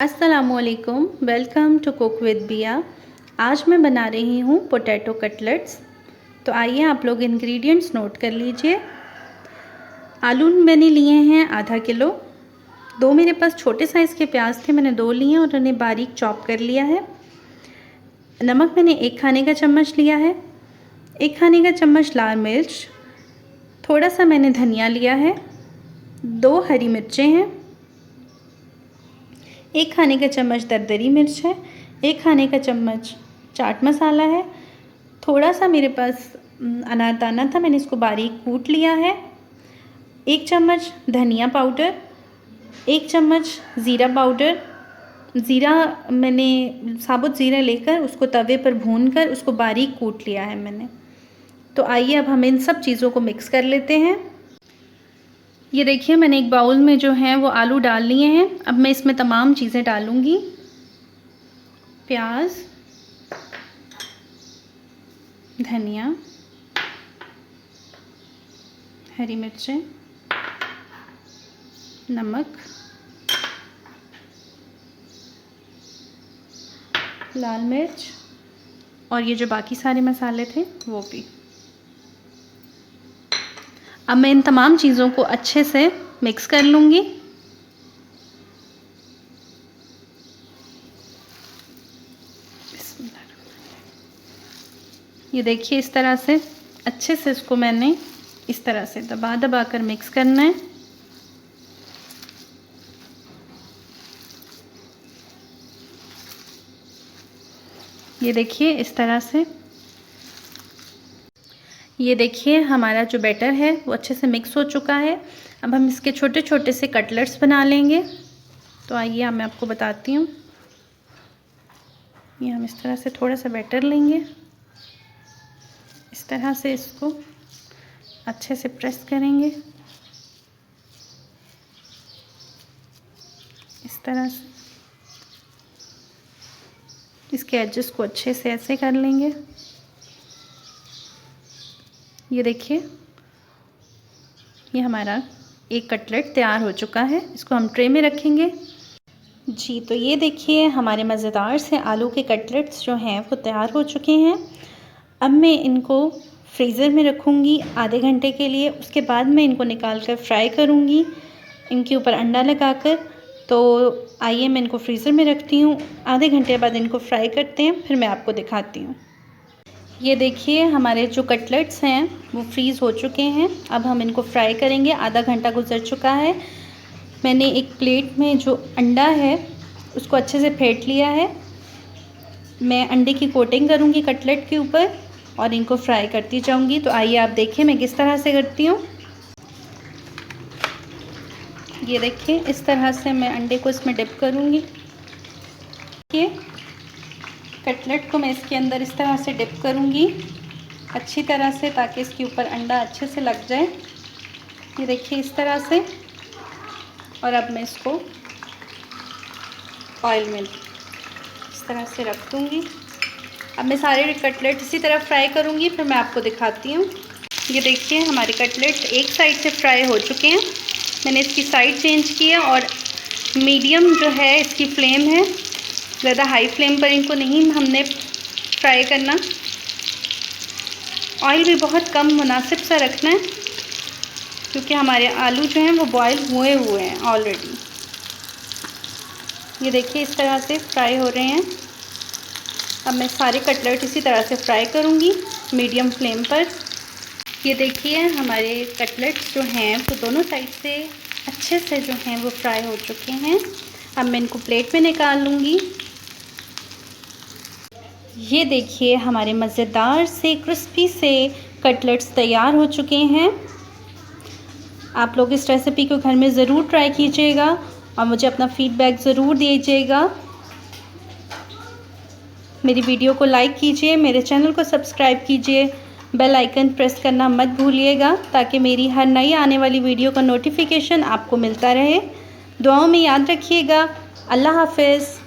अस्सलामुअलैकुम, welcome to cook with बिया। आज मैं बना रही हूँ पोटैटो कटलेट्स। तो आइए आप लोग इंग्रेडिएंट्स नोट कर लीजिए। आलू मैंने लिए हैं आधा किलो। दो मेरे पास छोटे साइज़ के प्याज थे, मैंने दो लिए और उन्हें बारीक चॉप कर लिया है। नमक मैंने 1 खाने का चम्मच लिया है। 1 खाने का चम्मच लाल मिर्च, थोड़ा सा मैंने धनिया लिया है। 2 हरी मिर्चें हैं। 1 खाने का चम्मच दरदरी मिर्च है। 1 खाने का चम्मच चाट मसाला है। थोड़ा सा मेरे पास अनारदाना था, मैंने इसको बारीक कूट लिया है। 1 चम्मच धनिया पाउडर, 1 चम्मच ज़ीरा पाउडर। ज़ीरा मैंने साबुत ज़ीरा लेकर उसको तवे पर भूनकर उसको बारीक कूट लिया है मैंने। तो आइए अब हम इन सब चीज़ों को मिक्स कर लेते हैं। ये देखिए मैंने एक बाउल में जो है वो आलू डाल लिए हैं। अब मैं इसमें तमाम चीज़ें डालूँगी। प्याज, धनिया, हरी मिर्चें, नमक, लाल मिर्च और ये जो बाकी सारे मसाले थे वो भी। अब मैं इन तमाम चीज़ों को अच्छे से मिक्स कर लूँगी। ये देखिए इस तरह से अच्छे से इसको मैंने इस तरह से दबा दबा कर मिक्स करना है। ये देखिए इस तरह से। ये देखिए हमारा जो बैटर है वो अच्छे से मिक्स हो चुका है। अब हम इसके छोटे छोटे से कटलेट्स बना लेंगे। तो आइए अब मैं आपको बताती हूँ। ये हम इस तरह से थोड़ा सा बैटर लेंगे, इस तरह से इसको अच्छे से प्रेस करेंगे, इस तरह से इसके एजेस को अच्छे से ऐसे कर लेंगे। ये देखिए ये हमारा एक कटलेट तैयार हो चुका है। इसको हम ट्रे में रखेंगे जी। तो ये देखिए हमारे मज़ेदार से आलू के कटलेट्स जो हैं वो तैयार हो चुके हैं। अब मैं इनको फ्रीज़र में रखूँगी आधे घंटे के लिए। उसके बाद मैं इनको निकाल कर फ्राई करूँगी इनके ऊपर अंडा लगाकर। तो आइए मैं इनको फ्रीज़र में रखती हूँ। आधे घंटे बाद इनको फ्राई करते हैं, फिर मैं आपको दिखाती हूँ। ये देखिए हमारे जो कटलेट्स हैं वो फ्रीज़ हो चुके हैं। अब हम इनको फ्राई करेंगे। आधा घंटा गुजर चुका है। मैंने एक प्लेट में जो अंडा है उसको अच्छे से फेंट लिया है। मैं अंडे की कोटिंग करूँगी कटलेट के ऊपर और इनको फ्राई करती जाऊँगी। तो आइए आप देखिए मैं किस तरह से करती हूँ। ये देखिए इस तरह से मैं अंडे को इसमें डिप करूँगी। ये कटलेट को मैं इसके अंदर इस तरह से डिप करूँगी अच्छी तरह से, ताकि इसके ऊपर अंडा अच्छे से लग जाए। ये देखिए इस तरह से। और अब मैं इसको ऑयल में इस तरह से रख दूँगी। अब मैं सारे कटलेट इसी तरह फ्राई करूँगी, फिर मैं आपको दिखाती हूँ। ये देखिए हमारे कटलेट एक साइड से फ्राई हो चुके हैं। मैंने इसकी साइड चेंज की है और मीडियम जो है इसकी फ्लेम है। ज़्यादा हाई फ्लेम पर इनको नहीं हमने फ्राई करना। ऑयल भी बहुत कम मुनासिब सा रखना है, क्योंकि हमारे आलू जो हैं वो बॉयल हुए हैं ऑलरेडी। ये देखिए इस तरह से फ्राई हो रहे हैं। अब मैं सारे कटलेट इसी तरह से फ्राई करूँगी मीडियम फ्लेम पर। ये देखिए हमारे कटलेट्स जो हैं वो दोनों साइड से अच्छे से जो हैं वो फ्राई हो चुके हैं। अब मैं इनको प्लेट में निकाल लूँगी। ये देखिए हमारे मज़ेदार से क्रिस्पी से कटलेट्स तैयार हो चुके हैं। आप लोग इस रेसिपी को घर में ज़रूर ट्राई कीजिएगा और मुझे अपना फ़ीडबैक ज़रूर दीजिएगा। मेरी वीडियो को लाइक कीजिए, मेरे चैनल को सब्सक्राइब कीजिए, बेल आइकन प्रेस करना मत भूलिएगा, ताकि मेरी हर नई आने वाली वीडियो का नोटिफिकेशन आपको मिलता रहे। दुआओं में याद रखिएगा। अल्लाह हाफ़िज़।